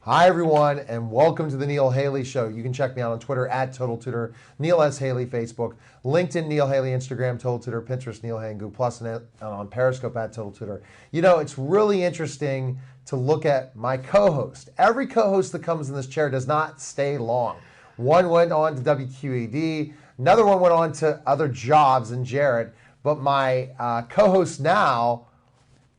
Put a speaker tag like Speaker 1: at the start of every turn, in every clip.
Speaker 1: Hi, everyone, and welcome to the Neil Haley Show. You can check me out on Twitter at Total Tutor, Neil S. Haley, Facebook, LinkedIn, Neil Haley, Instagram, Total Tutor, Pinterest, Neil Haley, and Google Plus, and on Periscope at Total Tutor. You know, it's really interesting to look at my co-host. Every co-host that comes in this chair does not stay long. One went on to WQED, another one went on to other jobs in Jarrett, but my co-host now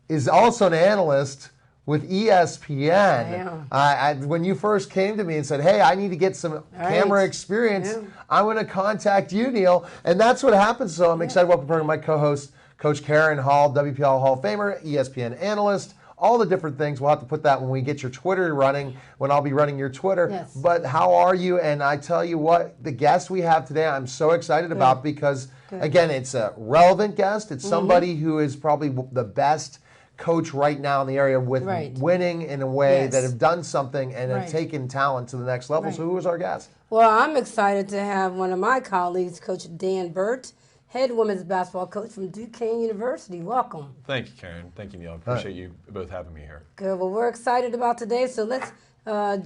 Speaker 1: is also an analyst with ESPN. When you first came to me and said, hey, I need to get some camera experience, I'm going to contact you, Neil. And that's what happened. So I'm excited to welcome my co-host, Coach Karen Hall, WPL Hall of Famer, ESPN analyst, all the different things. We'll have to put that when we get your Twitter running, when I'll be running your Twitter.
Speaker 2: Yes.
Speaker 1: But how are you? And I tell you what, the guest we have today, I'm so excited about because, again, it's a relevant guest. It's somebody who is probably the best coach right now in the area with winning in a way that have done something and have taken talent to the next level. So who is our guest?
Speaker 2: Well, I'm excited to have one of my colleagues, Coach Burt, head women's basketball coach from Duquesne University. Welcome.
Speaker 3: Thank you, Karen. Thank you, Neil. I appreciate you both having me here.
Speaker 2: Good. Well, we're excited about today, so let's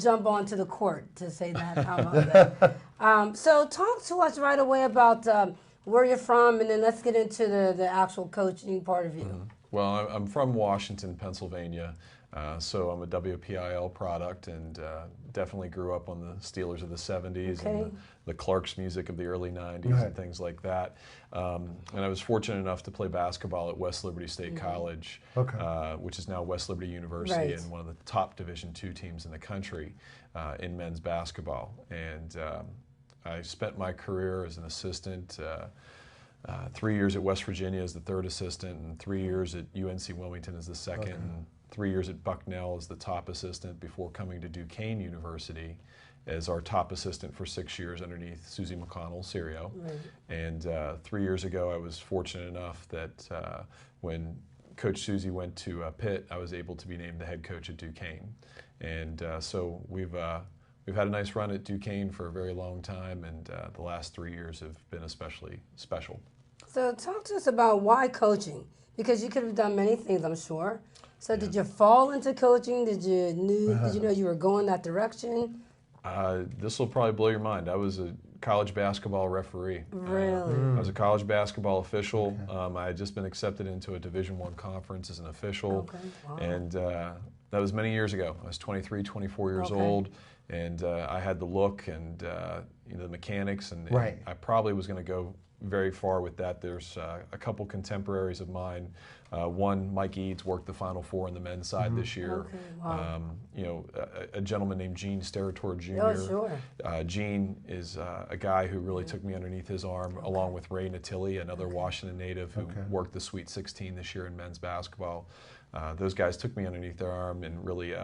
Speaker 2: jump onto the court, to say that. How about that? So talk to us right away about where you're from, and then let's get into the actual coaching part of you.
Speaker 3: Well, I'm from Washington, Pennsylvania, so I'm a WPIL product and definitely grew up on the Steelers of the 70s and the Clark's music of the early 90s and things like that. And I was fortunate enough to play basketball at West Liberty State College, which is now West Liberty University and one of the top Division II teams in the country in men's basketball. And I spent my career as an assistant 3 years at West Virginia as the third assistant, and 3 years at UNC Wilmington as the second, and 3 years at Bucknell as the top assistant before coming to Duquesne University as our top assistant for 6 years underneath Susie McConnell Serio. And 3 years ago, I was fortunate enough that when Coach Susie went to Pitt, I was able to be named the head coach at Duquesne. And so we've had a nice run at Duquesne for a very long time, and the last 3 years have been especially special.
Speaker 2: So talk to us about why coaching, because you could have done many things, I'm sure. So did you fall into coaching? Did you know you were going that direction?
Speaker 3: This will probably blow your mind. I was a college basketball referee.
Speaker 2: Really?
Speaker 3: I was a college basketball official. I had just been accepted into a Division I conference as an official, and that was many years ago. I was 23, 24 years old. And I had the look and the mechanics, and I probably was going to go very far with that. There's a couple contemporaries of mine. One, Mike Eads, worked the Final Four on the men's side this year. A gentleman named Gene Sterator Jr. Gene is a guy who really took me underneath his arm, along with Ray Natili, another Washington native who worked the Sweet 16 this year in men's basketball. Those guys took me underneath their arm and really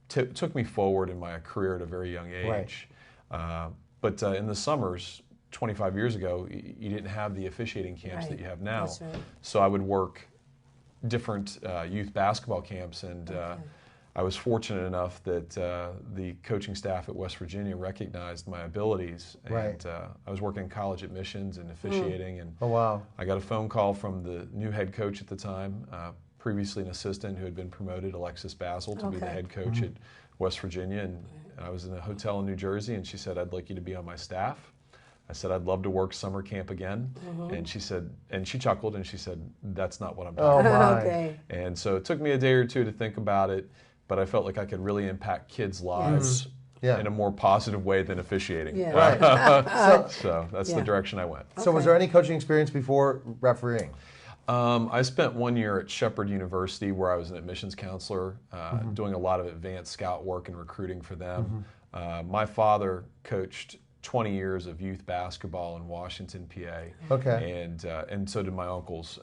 Speaker 3: took me forward in my career at a very young age. But in the summers, 25 years ago, you didn't have the officiating camps that you have now. So I would work different youth basketball camps, and I was fortunate enough that the coaching staff at West Virginia recognized my abilities. And I was working college admissions and officiating, and I got a phone call from the new head coach at the time, previously an assistant who had been promoted, Alexis Basil, to be the head coach at West Virginia. And I was in a hotel in New Jersey, and she said, I'd like you to be on my staff. I said, I'd love to work summer camp again. And she said, and she chuckled, and she said, that's not what I'm doing. And so it took me a day or two to think about it, but I felt like I could really impact kids' lives in a more positive way than officiating. So that's the direction I went.
Speaker 1: So was there any coaching experience before refereeing?
Speaker 3: I spent 1 year at Shepherd University where I was an admissions counselor, doing a lot of advanced scout work and recruiting for them. My father coached 20 years of youth basketball in Washington, PA, and so did my uncles.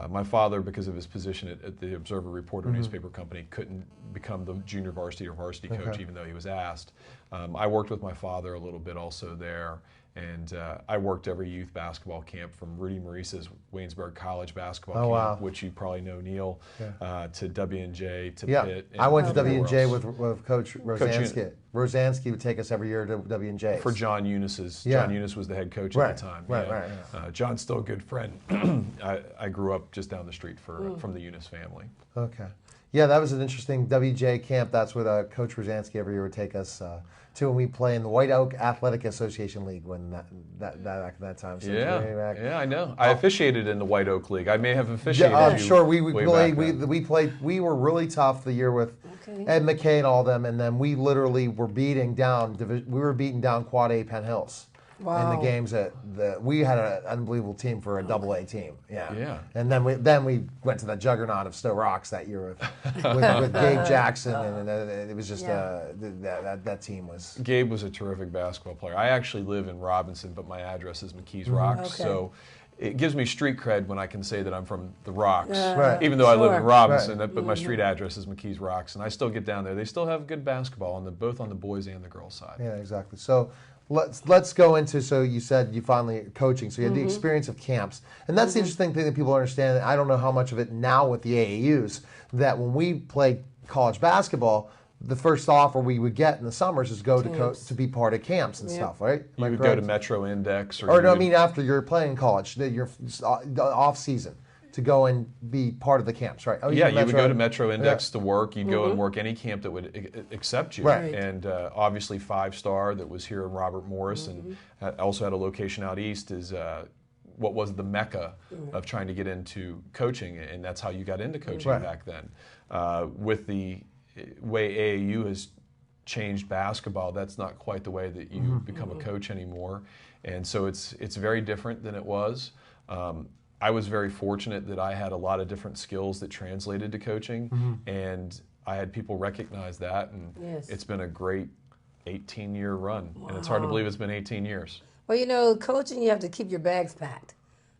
Speaker 3: My father, because of his position at the Observer Reporter newspaper company, couldn't become the junior varsity or varsity coach, even though he was asked. I worked with my father a little bit also there, and I worked every youth basketball camp from Rudy Maurice's Waynesburg College basketball camp, which you probably know, Neil, to W&J, to Pitt.
Speaker 1: I went to W&J with Coach Rosansky. Rosansky would take us every year to W&J.
Speaker 3: For John Eunice's. John Eunice was the head coach at the time. John's still a good friend. I grew up just down the street from the Eunice family.
Speaker 1: Okay. Yeah, that was an interesting WJ camp. That's what Coach Rosansky every year would take us to when we play in the White Oak Athletic Association League when that time. So
Speaker 3: yeah, I know. I officiated in the White Oak League. I may have officiated.
Speaker 1: I'm sure we
Speaker 3: played.
Speaker 1: We were really tough the year with Ed McKay and all them, and then we literally were beating down Quad A Penn Hills. Wow. In the games we had an unbelievable team for a AA team. Yeah. And then we went to the juggernaut of Stowe Rocks that year with Gabe Jackson, and it was just that team was.
Speaker 3: Gabe was a terrific basketball player. I actually live in Robinson, but my address is McKees Rocks, so it gives me street cred when I can say that I'm from the Rocks, even though I live in Robinson. But my street address is McKees Rocks, and I still get down there. They still have good basketball both on the boys and the girls side.
Speaker 1: Yeah, exactly. So. Let's go into, so you said you finally coaching, so you had the experience of camps. And that's the interesting thing that people understand. I don't know how much of it now with the AAUs, that when we play college basketball, the first offer we would get in the summers is go to be part of camps and stuff, right?
Speaker 3: You would go to Metro Index.
Speaker 1: I mean after you're playing college, your off season. To go and be part of the camps, right?
Speaker 3: You would go to Metro Index to work. You'd go and work any camp that would accept you.
Speaker 1: Right.
Speaker 3: And obviously 5 Star that was here in Robert Morris and also had a location out east is what was the mecca of trying to get into coaching, and that's how you got into coaching back then. With the way AAU has changed basketball, that's not quite the way that you become a coach anymore. And so it's very different than it was. I was very fortunate that I had a lot of different skills that translated to coaching, and I had people recognize that, and it's been a great 18-year run, and it's hard to believe it's been 18 years.
Speaker 2: Well, coaching, you have to keep your bags packed.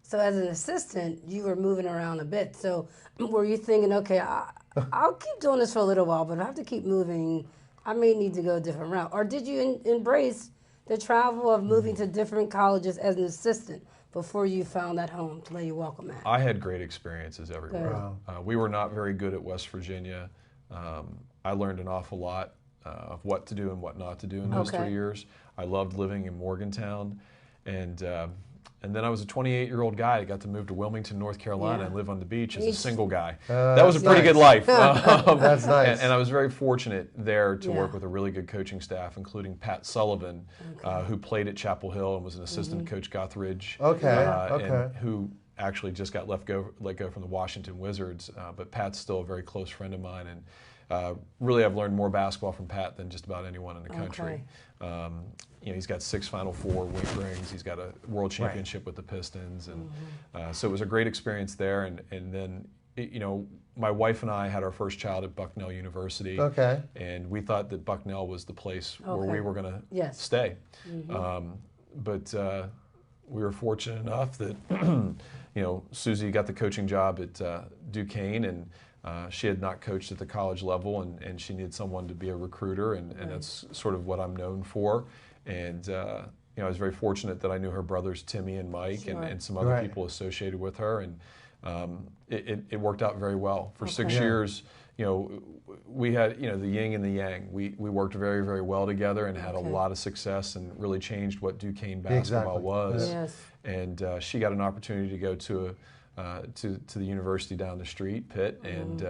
Speaker 2: So as an assistant, you were moving around a bit. So were you thinking, okay, I'll keep doing this for a little while, but I have to keep moving. I may need to go a different route. Or did you embrace the travel of moving to different colleges as an assistant before you found that home to lay your welcome at?
Speaker 3: I had great experiences everywhere. We were not very good at West Virginia. I learned an awful lot of what to do and what not to do in those 3 years. I loved living in Morgantown, and then I was a 28-year-old guy. I got to move to Wilmington, North Carolina, and live on the beach as a single guy. That was a pretty good life.
Speaker 1: That's nice.
Speaker 3: And I was very fortunate there to work with a really good coaching staff, including Pat Sullivan, who played at Chapel Hill and was an assistant Coach Guthridge, and who actually just got let go from the Washington Wizards. But Pat's still a very close friend of mine, and really I've learned more basketball from Pat than just about anyone in the country. He's got 6 Final Four rings. He's got a world championship with the Pistons, and so it was a great experience there. And then, my wife and I had our first child at Bucknell University, and we thought that Bucknell was the place where we were going to stay. But we were fortunate enough that Susie got the coaching job at Duquesne, and she had not coached at the college level, and she needed someone to be a recruiter, and that's sort of what I'm known for. And I was very fortunate that I knew her brothers Timmy and Mike, and some other people associated with her, and it worked out very well. For 6 years, we had the yin and the yang. We worked very, very well together and had a lot of success, and really changed what Duquesne basketball was. And she got an opportunity to go to the university down the street, Pitt, and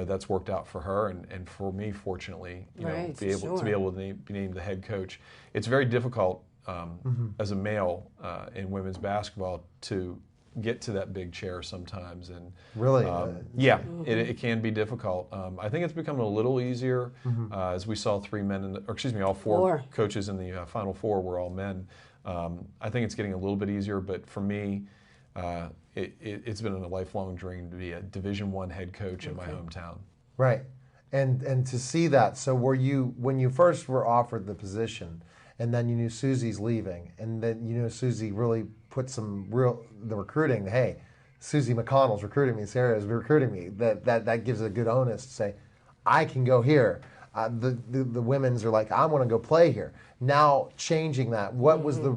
Speaker 3: that's worked out for her, and for me, fortunately, to be able to be named the head coach. It's very difficult as a male in women's basketball to get to that big chair sometimes, and
Speaker 1: really,
Speaker 3: it can be difficult. I think it's become a little easier as we saw all 4 coaches in the Final Four were all men. I think it's getting a little bit easier, but for me, it's been a lifelong dream to be a Division I head coach in my hometown.
Speaker 1: Right, and to see that. So when you first were offered the position, and then you knew Susie's leaving, and then Susie really put the recruiting. Hey, Susie McConnell's recruiting me. Sarah's recruiting me. That gives a good onus to say, I can go here. The women's are like, I want to go play here. Now changing that, what was the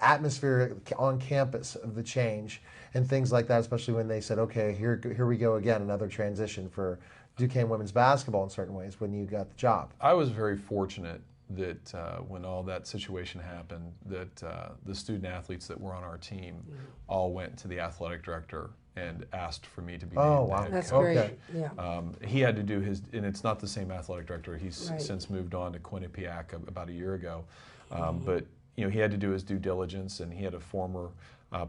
Speaker 1: atmosphere on campus of the change and things like that, especially when they said, okay, here we go again, another transition for Duquesne women's basketball in certain ways when you got the job?
Speaker 3: I was very fortunate that when all that situation happened, that the student athletes that were on our team all went to the athletic director and asked for me to be named the head
Speaker 2: That's
Speaker 3: coach.
Speaker 2: great. Yeah.
Speaker 3: He had to do his, and it's not the same athletic director. He's since moved on to Quinnipiac about a year ago. But he had to do his due diligence, and he had a former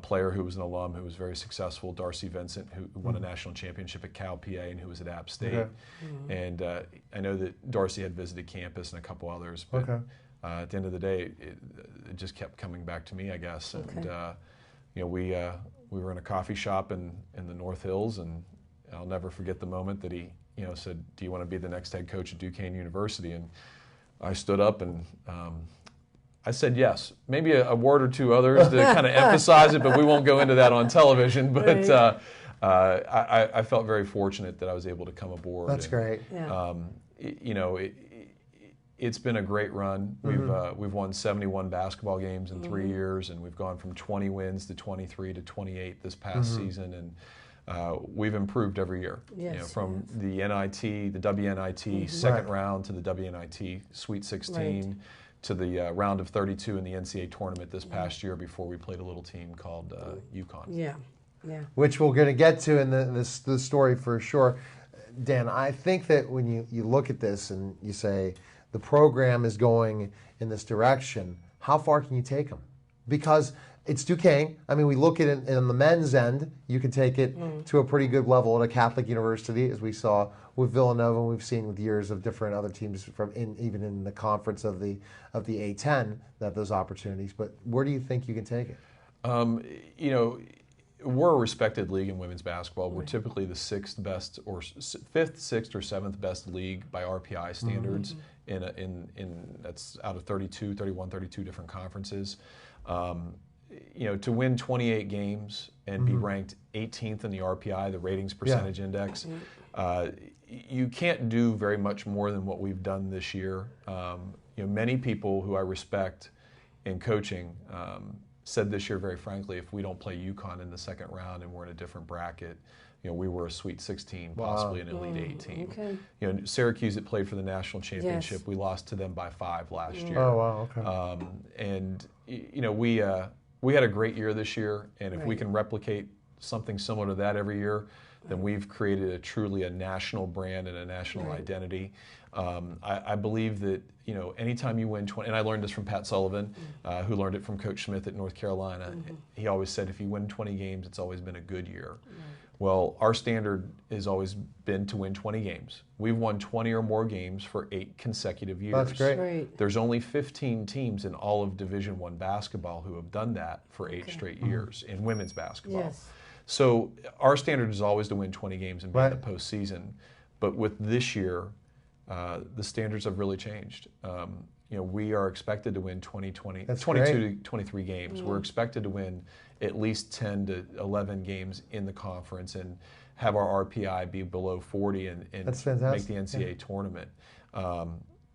Speaker 3: player who was an alum who was very successful, Darcy Vincent, who won a national championship at Cal PA and who was at App State. And I know that Darcy had visited campus and a couple others, but at the end of the day, it just kept coming back to me, I guess. And we were in a coffee shop in the North Hills, and I'll never forget the moment that he said, "Do you want to be the next head coach at Duquesne University?" And I stood up and I said yes. Maybe a word or two others to kind of emphasize it, but we won't go into that on television. But I felt very fortunate that I was able to come aboard.
Speaker 1: That's great.
Speaker 3: It's been a great run. We've won 71 basketball games in 3 years, and we've gone from 20 wins to 23 to 28 this past season, and we've improved every year. From the NIT, the WNIT second round to the WNIT Sweet 16 to the round of 32 in the NCAA tournament this past year before we played a little team called UConn.
Speaker 1: Which we're going to get to in the story for sure. Dan, I think that when you look at this and you say, the program is going in this direction, how far can you take them? Because it's Duquesne. I mean, we look at it on the men's end, you can take it to a pretty good level at a Catholic university, as we saw with Villanova, and we've seen with years of different other teams from even in the conference of the A10 that those opportunities. But where do you think you can take it?
Speaker 3: We're a respected league in women's basketball. We're typically the fifth, sixth, or seventh best league by RPI standards in that's out of 32 different conferences. To win 28 games and be ranked 18th in the RPI, the ratings percentage index, you can't do very much more than what we've done this year. Many people who I respect in coaching said this year, very frankly, if we don't play UConn in the second round and we're in a different bracket, we were a Sweet 16, possibly an Elite 8 team. Syracuse that played for the national championship, we lost to them by 5 last year.
Speaker 1: Oh, wow, okay.
Speaker 3: And we had a great year this year, and if we can replicate something similar to that every year, then we've created truly a national brand and a national identity. I believe that anytime you win 20, and I learned this from Pat Sullivan, who learned it from Coach Smith at North Carolina. He always said, if you win 20 games, it's always been a good year. Well, our standard has always been to win 20 games. We've won 20 or more games for 8 consecutive years.
Speaker 1: That's great.
Speaker 3: There's only 15 teams in all of Division I basketball who have done that for 8 straight years in women's basketball. So our standard is always to win 20 games and be in the postseason. But with this year, the standards have really changed. We are expected to win 22 to 23 games. We're expected to win at least 10 to 11 games in the conference and have our RPI be below 40 and make the NCAA tournament.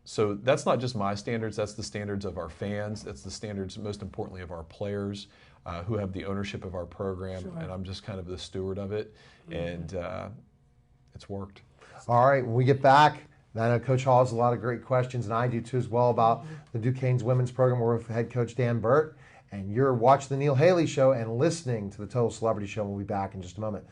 Speaker 3: So that's not just my standards, that's the standards of our fans, that's the standards, most importantly, of our players who have the ownership of our program, and I'm just kind of the steward of it, and it's worked.
Speaker 1: All right, when we get back, I know Coach Hall has a lot of great questions, and I do too as well, about the Duquesne's women's program. We're with head coach Dan Burt, and you're watching the Neil Haley Show and listening to the Total Celebrity Show. We'll be back in just a moment.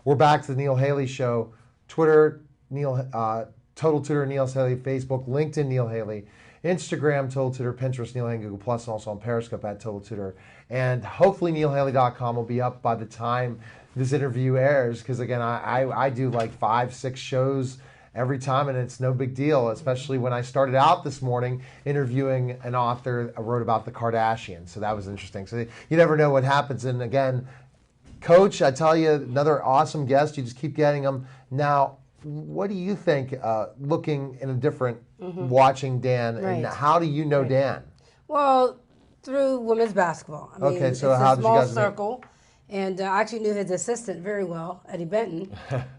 Speaker 1: We're back to the Neil Haley Show. Twitter, Total Tutor Neil Haley, Facebook, LinkedIn Neil Haley. Instagram, Total Tutor, Pinterest, Neil Haley, Google Plus, and also on Periscope at Total Tutor. And hopefully neilhaley.com will be up by the time this interview airs, because again, I do like 5-6 shows every time, and it's no big deal, especially when I started out this morning interviewing an author who wrote about the Kardashians. So that was interesting. So you never know what happens. And again, Coach, I tell you, another awesome guest. You just keep getting them. Now, what do you think, looking in a different, watching Dan, and how do you know Dan?
Speaker 2: Well, through women's basketball. I mean,
Speaker 1: okay, so
Speaker 2: it's
Speaker 1: how
Speaker 2: a
Speaker 1: did
Speaker 2: small
Speaker 1: you guys
Speaker 2: circle. And I actually knew his assistant very well, Eddie Benton.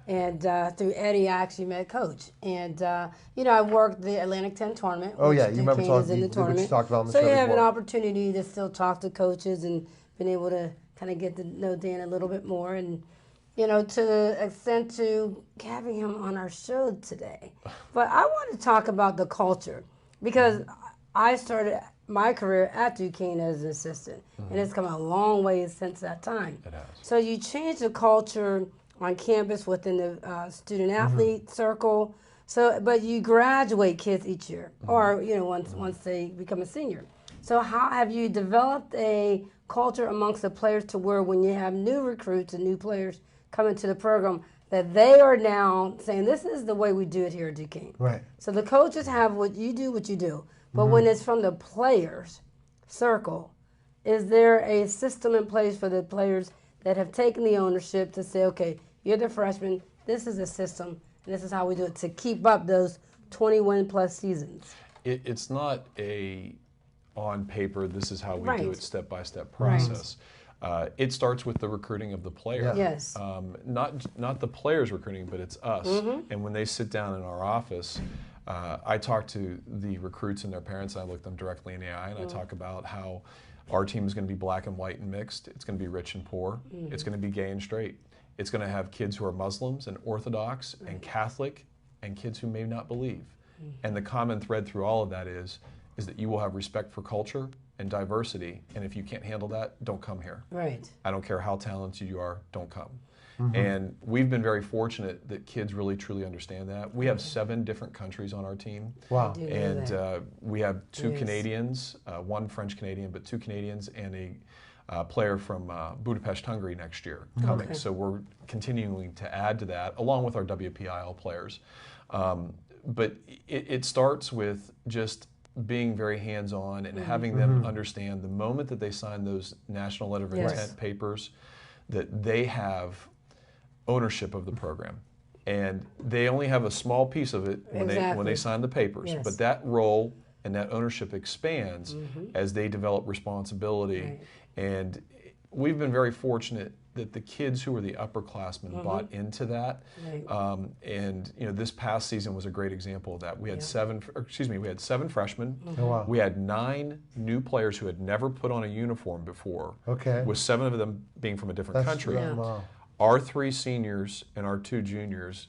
Speaker 2: And through Eddie, I actually met Coach. And, you know, I worked the Atlantic 10 tournament.
Speaker 1: Oh, yeah, you remember
Speaker 2: talking
Speaker 1: about the tournament.
Speaker 2: So you have an opportunity to still talk to coaches and been able to kind of get to know Dan a little bit more. And, you know, to the extent to having him on our show today. But I want to talk about the culture, because I started my career at Duquesne as an assistant, and it's come a long way since that time.
Speaker 3: It has.
Speaker 2: So you change the culture on campus within the student-athlete circle. So, but you graduate kids each year, or you know, once they become a senior. So how have you developed a culture amongst the players to where when you have new recruits and new players come into the program, that they are now saying, this is the way we do it here at Duquesne.
Speaker 1: Right.
Speaker 2: So the coaches have what you do. But when it's from the players' circle, is there a system in place for the players that have taken the ownership to say, okay, you're the freshman, this is the system, and this is how we do it to keep up those 21-plus seasons?
Speaker 3: It's not a on paper, this is how we do it, step-by-step process. It starts with the recruiting of the player.
Speaker 1: Yeah.
Speaker 2: Yes.
Speaker 3: Not the players recruiting, but it's us. And when they sit down in our office, I talk to the recruits and their parents, and I look them directly in the eye, and I talk about how our team is going to be black and white and mixed. It's going to be rich and poor. It's going to be gay and straight. It's going to have kids who are Muslims and Orthodox and Catholic and kids who may not believe. And the common thread through all of that is that you will have respect for culture and diversity, and if you can't handle that, don't come here.
Speaker 2: Right.
Speaker 3: I don't care how talented you are, don't come. And we've been very fortunate that kids really truly understand that. We have 7 different countries on our team.
Speaker 1: Wow.
Speaker 3: And we have 2 Canadians, 1 French Canadian, but 2 Canadians, and a player from Budapest, Hungary next year coming. So we're continuing to add to that, along with our WPIL players. But it starts with just being very hands-on and having them understand the moment that they sign those National Letter of Intent papers, that they have ownership of the program, and they only have a small piece of it when they sign the papers. But that role and that ownership expands as they develop responsibility. And we've been very fortunate that the kids who were the upperclassmen bought into that. And you know, this past season was a great example of that. We had 7 freshmen.
Speaker 1: Oh, wow.
Speaker 3: We had 9 new players who had never put on a uniform before. With 7 of them being from a different country.
Speaker 1: Wow.
Speaker 3: Our 3 seniors and our 2 juniors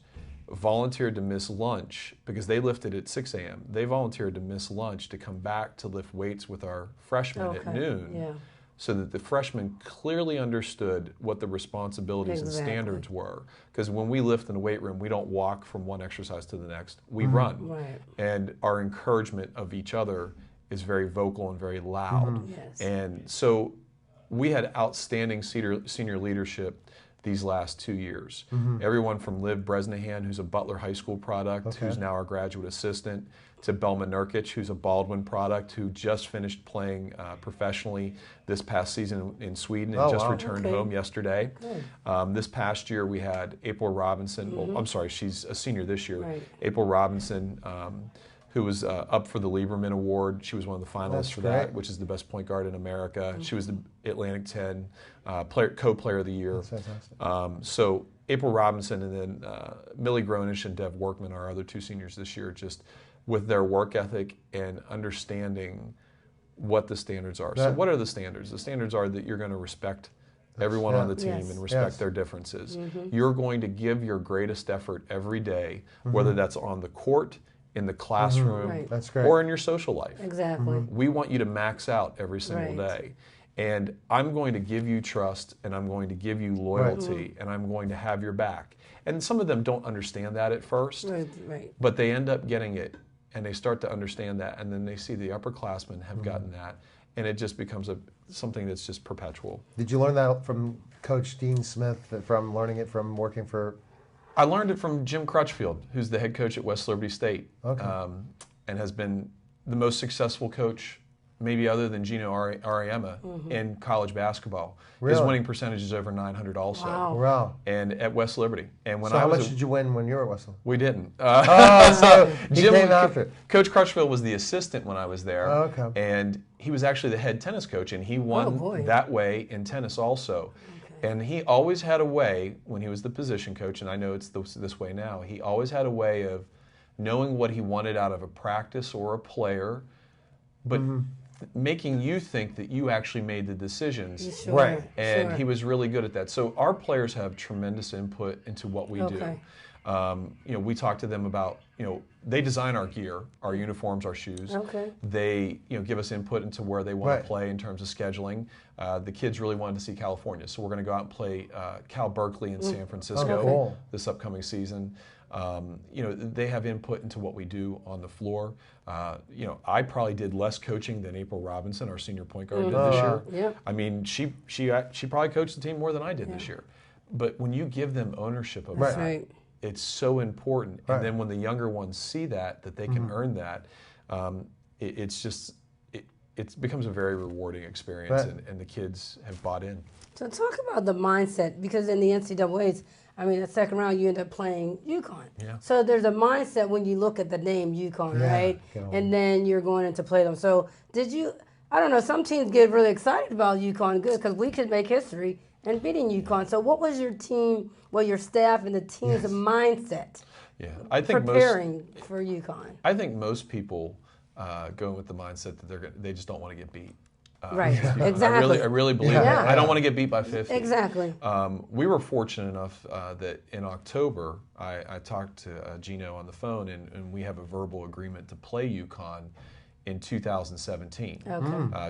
Speaker 3: volunteered to miss lunch because they lifted at 6 a.m. They volunteered to miss lunch to come back to lift weights with our freshmen at noon, so that the freshmen clearly understood what the responsibilities and standards were. Because when we lift in the weight room, we don't walk from one exercise to the next, we run. And our encouragement of each other is very vocal and very loud. And so we had outstanding senior leadership these last 2 years. Everyone from Liv Bresnahan, who's a Butler High School product, who's now our graduate assistant, to Belma Nurkic, who's a Baldwin product, who just finished playing professionally this past season in Sweden and just returned home yesterday. This past year we had April Robinson, well, I'm sorry, she's a senior this year, April Robinson, who was up for the Lieberman Award. She was one of the finalists for that, which is the best point guard in America. She was the Atlantic 10 co-player of the year.
Speaker 1: That's fantastic.
Speaker 3: So April Robinson and then Millie Gronish and Dev Workman, our other 2 seniors this year, just with their work ethic and understanding what the standards are. So what are the standards? The standards are that you're going to respect everyone on the team and respect their differences. You're going to give your greatest effort every day, whether that's on the court, in the classroom, or in your social life. We want you to max out every single day. And I'm going to give you trust, and I'm going to give you loyalty, and I'm going to have your back. And some of them don't understand that at first, but they end up getting it. and they start to understand that, and then they see the upperclassmen have gotten that, and it just becomes something that's just perpetual.
Speaker 1: Did you learn that from Coach Dean Smith, from learning it from working for?
Speaker 3: I learned it from Jim Crutchfield, who's the head coach at West Liberty State, and has been the most successful coach, maybe other than Gino Auriemma, in college basketball.
Speaker 1: Really?
Speaker 3: His winning percentage is over 900 also.
Speaker 1: Wow.
Speaker 3: And at West Liberty. And when
Speaker 1: So how much did you win when you were at West Liberty?
Speaker 3: We didn't.
Speaker 1: So he
Speaker 3: Jim,
Speaker 1: came after.
Speaker 3: Coach Crutchfield was the assistant when I was there.
Speaker 1: Oh, okay.
Speaker 3: And he was actually the head tennis coach, and he won that way in tennis also. And he always had a way, when he was the position coach, and I know it's this way now, he always had a way of knowing what he wanted out of a practice or a player, but making you think that you actually made the decisions.
Speaker 2: Sure.
Speaker 1: Right.
Speaker 3: And he was really good at that. So our players have tremendous input into what we do. You know, we talk to them about, you know, they design our gear, our uniforms, our shoes. They, you know, give us input into where they want to play in terms of scheduling. The kids really wanted to see California, so we're going to go out and play Cal Berkeley in San Francisco this upcoming season. You know, they have input into what we do on the floor. You know, I probably did less coaching than April Robinson, our senior point guard, did this year. I mean, she probably coached the team more than I did this year. But when you give them ownership of that, it's so important. And then when the younger ones see that they can earn that, it's just, it becomes a very rewarding experience, and the kids have bought in.
Speaker 2: So talk about the mindset, because in the NCAAs, I mean, the second round, you end up playing UConn. So there's a mindset when you look at the name UConn, right? And then you're going in to play them. So did you, I don't know, some teams get really excited about UConn, good, because we could make history and beating UConn. So what was your team, your staff and the team's mindset
Speaker 3: I think
Speaker 2: preparing for UConn?
Speaker 3: I think most people go with the mindset that they just don't want to get beat.
Speaker 2: Exactly.
Speaker 3: I really believe that. I don't want to get beat by 50.
Speaker 2: Exactly.
Speaker 3: We were fortunate enough that in October, I talked to Gino on the phone, and we have a verbal agreement to play UConn in 2017.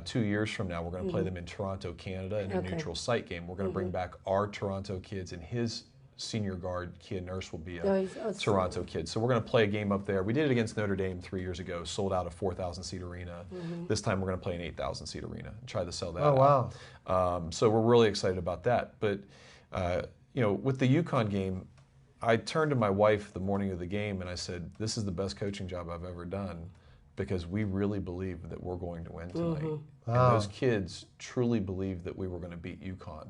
Speaker 3: 2 years from now, we're going to play them in Toronto, Canada, in a neutral site game. We're going to bring back our Toronto kids, and his senior guard, Kia Nurse, will be a Toronto kid. So we're going to play a game up there. We did it against Notre Dame 3 years ago, sold out a 4,000-seat arena. This time we're going to play an 8,000-seat arena and try to sell that out. So we're really excited about that. But, you know, with the UConn game, I turned to my wife the morning of the game and I said, this is the best coaching job I've ever done, because we really believe that we're going to win tonight. And those kids truly believed that we were going to beat UConn.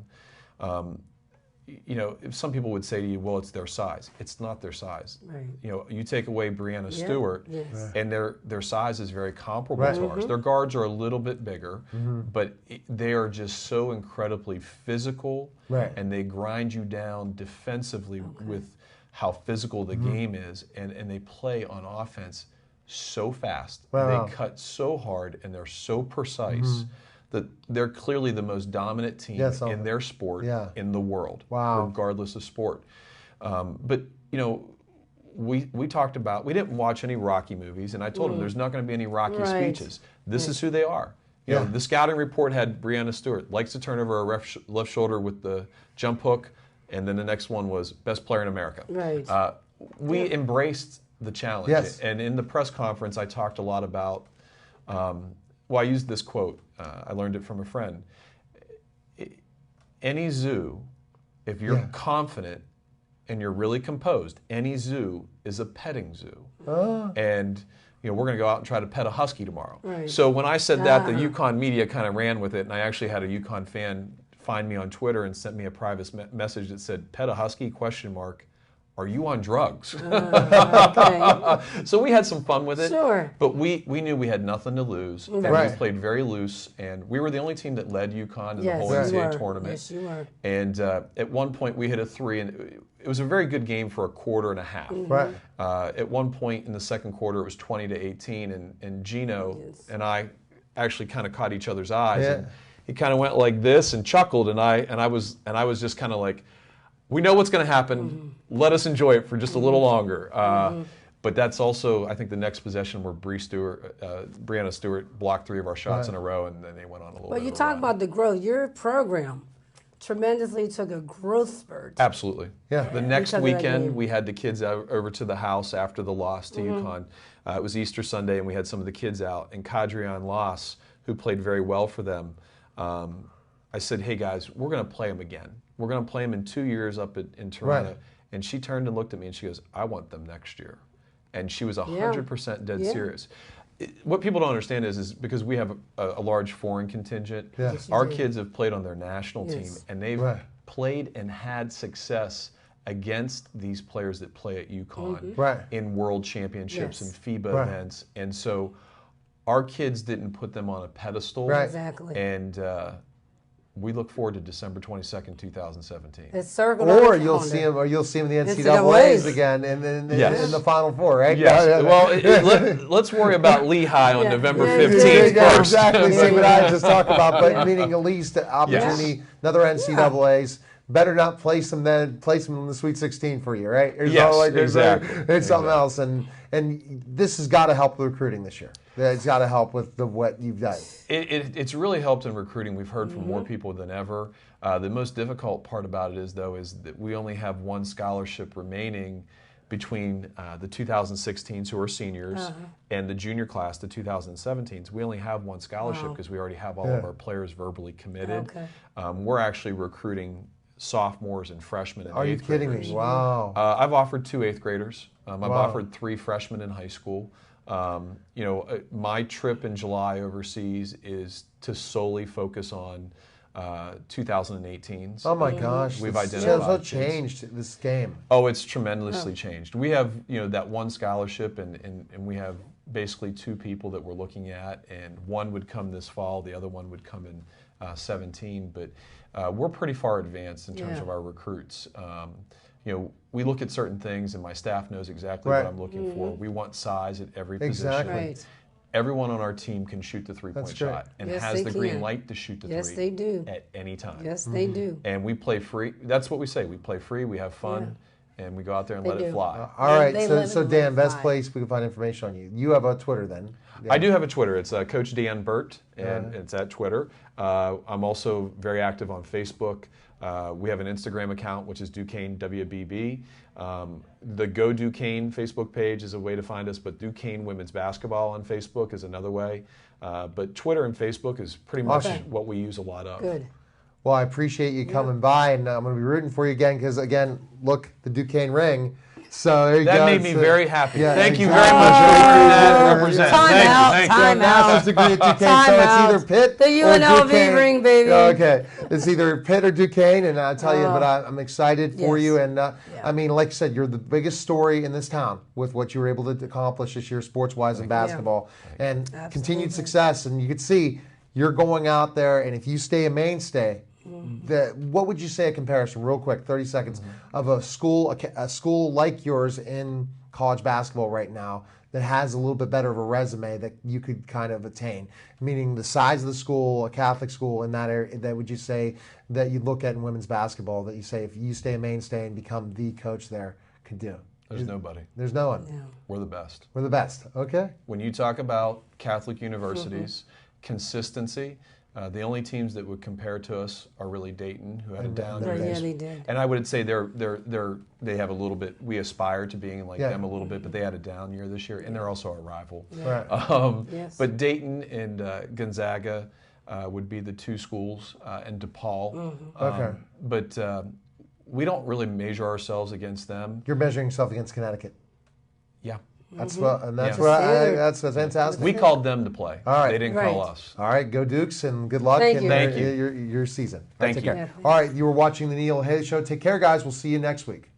Speaker 3: You know, some people would say to you, well, it's their size. It's not their size. You know, you take away Breanna Stewart, and their size is very comparable to ours. Their guards are a little bit bigger, but they are just so incredibly physical, and they grind you down defensively with how physical the game is, and they play on offense so fast. They cut so hard, and they're so precise. That they're clearly the most dominant team in their sport in the world, regardless of sport. But, you know, we talked about, we didn't watch any Rocky movies, and I told them there's not going to be any Rocky speeches. This is who they are. You know, the scouting report had Breanna Stewart, likes to turn over her left shoulder with the jump hook, and then the next one was best player in America. We embraced the challenge. And in the press conference, I talked a lot about, well, I used this quote. I learned it from a friend. Any zoo, if you're confident and you're really composed, any zoo is a petting zoo. And you know, we're going to go out and try to pet a husky tomorrow. So when I said that, the UConn media kind of ran with it, and I actually had a UConn fan find me on Twitter and sent me a private message that said, "Pet a husky? ? Are you on drugs?" So we had some fun with it. But we knew we had nothing to lose. And we played very loose. And we were the only team that led UConn in the whole NCAA tournament.
Speaker 2: Yes, you were.
Speaker 3: And at one point we hit a 3. And it was a very good game for a quarter and a half. At one point in the second quarter, it was 20-18. And Gino and I actually kind of caught each other's eyes. And he kind of went like this and chuckled. And I was just kind of like, we know what's going to happen. Let us enjoy it for just a little longer. But that's also, I think, the next possession where Breanna Stewart blocked 3 of our shots in a row, and then they went on a little bit.
Speaker 2: But you talk about the growth. Your program tremendously took a growth spurt.
Speaker 3: Absolutely.
Speaker 1: Yeah.
Speaker 3: The next
Speaker 2: Because of that
Speaker 3: weekend,
Speaker 2: game.
Speaker 3: we had the kids out over to the house after the loss to UConn. It was Easter Sunday, and we had some of the kids out. And Kadrian Loss, who played very well for them, I said, hey, guys, we're going to play them again. We're going to play them in 2 years up in Toronto.
Speaker 1: Right.
Speaker 3: And she turned and looked at me, and she goes, I want them next year. And she was 100% dead serious. What people don't understand is because we have a large foreign contingent,
Speaker 1: Yes,
Speaker 3: our kids have played on their national team, and they've played and had success against these players that play at UConn in world championships and FIBA events. And so our kids didn't put them on a pedestal.
Speaker 2: Exactly.
Speaker 3: And we look forward to December 22nd, 2017.
Speaker 2: It's circled
Speaker 1: Or
Speaker 2: on the
Speaker 1: you'll
Speaker 2: calendar.
Speaker 1: see him in the
Speaker 2: NCAAs.
Speaker 1: NCAAs again in the Final Four, right?
Speaker 3: Yes. Well, let's worry about Lehigh on November 15th
Speaker 1: Yeah,
Speaker 3: first.
Speaker 1: exactly. See what I just talked about, but meaning at least the opportunity, another NCAAs. Better not place them in the Sweet 16 for you, right? It's
Speaker 3: exactly.
Speaker 1: It's something else, and this has got to help the recruiting this year. It's got to help with what you've done.
Speaker 3: It's really helped in recruiting. We've heard from more people than ever. The most difficult part about it is that we only have one scholarship remaining between the 2016s, who are seniors, and the junior class, the 2017s. We only have one scholarship because we already have all of our players verbally committed. We're actually recruiting sophomores and freshmen and
Speaker 1: Are you
Speaker 3: eighth
Speaker 1: kidding
Speaker 3: graders.
Speaker 1: me? Wow.
Speaker 3: I've offered 2 8th graders. I've offered 3 freshmen in high school. My trip in July overseas is to solely focus on 2018s.
Speaker 1: Oh my gosh.
Speaker 3: We've
Speaker 1: It's
Speaker 3: identified
Speaker 1: so
Speaker 3: kids.
Speaker 1: changed this game.
Speaker 3: Oh, it's tremendously changed. We have that one scholarship, and we have basically 2 people that we're looking at, and one would come this fall, the other one would come in 17, but we're pretty far advanced in terms of our recruits. We look at certain things, and my staff knows exactly what I'm looking for. We want size at every position.
Speaker 2: Right.
Speaker 3: Everyone on our team can shoot the three-point shot and has the green light to shoot the
Speaker 2: Yes,
Speaker 3: three
Speaker 2: they do.
Speaker 3: at any time.
Speaker 2: Yes, they do.
Speaker 3: And we play free. That's what we say. We play free, we have fun, and we go out there and let it fly.
Speaker 1: All right,
Speaker 2: They
Speaker 1: so
Speaker 2: live and
Speaker 1: Dan,
Speaker 2: let
Speaker 1: best
Speaker 2: fly.
Speaker 1: place we can find information on you. You have a Twitter then.
Speaker 3: I do have a Twitter. It's Coach Dan Burt, and it's at Twitter. I'm also very active on Facebook. We have an Instagram account, which is Duquesne WBB. The Go Duquesne Facebook page is a way to find us, but Duquesne Women's Basketball on Facebook is another way. But Twitter and Facebook is pretty much what we use a lot of.
Speaker 2: Good.
Speaker 1: Well, I appreciate you coming by, and I'm going to be rooting for you again because, again, look, the Duquesne ring. So there you go.
Speaker 3: That made me very happy.
Speaker 1: Yeah,
Speaker 3: Thank you
Speaker 1: exactly.
Speaker 3: very much for that represent.
Speaker 2: Time
Speaker 3: Thank
Speaker 2: out,
Speaker 3: you. Thank
Speaker 2: time
Speaker 3: you.
Speaker 2: out.
Speaker 1: Master's degree at Duquesne,
Speaker 2: Time
Speaker 1: so it's
Speaker 2: out.
Speaker 1: either Pitt
Speaker 2: The
Speaker 1: or
Speaker 2: UNLV
Speaker 1: Duquesne.
Speaker 2: ring, baby.
Speaker 1: Okay, it's either Pitt or Duquesne, and I'll tell you, but I'm excited for
Speaker 2: Yes.
Speaker 1: you. And I mean, like I said, you're the biggest story in this town with what you were able to accomplish this year, sports-wise in basketball, and continued success. And you could see you're going out there, and if you stay a mainstay. What would you say a comparison, real quick, 30 seconds, of a school like yours in college basketball right now that has a little bit better of a resume that you could kind of attain? Meaning the size of the school, a Catholic school in that area, that would you say that you look at in women's basketball that you say if you stay a mainstay and become the coach there, could do?
Speaker 3: There's nobody.
Speaker 1: There's no one.
Speaker 2: Yeah.
Speaker 3: We're the best.
Speaker 1: We're the best. Okay.
Speaker 3: When you talk about Catholic universities, consistency, the only teams that would compare to us are really Dayton, who had a down year.
Speaker 2: Yeah, they did.
Speaker 3: And I would say they have a little bit. We aspire to being like them a little bit, but they had a down year this year, and they're also a rival.
Speaker 1: Right.
Speaker 3: But Dayton and Gonzaga would be the 2 schools, and DePaul.
Speaker 1: Okay.
Speaker 3: But we don't really measure ourselves against them.
Speaker 1: You're measuring yourself against Connecticut.
Speaker 3: Yeah.
Speaker 1: That's what, and that's
Speaker 3: Yeah.
Speaker 1: what that's fantastic.
Speaker 3: We called them to play.
Speaker 1: All right.
Speaker 3: They didn't call us.
Speaker 1: All right, go Dukes, and good luck
Speaker 2: Thank
Speaker 1: in
Speaker 2: you.
Speaker 3: Thank you.
Speaker 1: your season.
Speaker 3: Thank
Speaker 1: Take
Speaker 3: you.
Speaker 1: care.
Speaker 2: Yeah,
Speaker 1: All right, you were watching the Neil Haley Show. Take care, guys. We'll see you next week.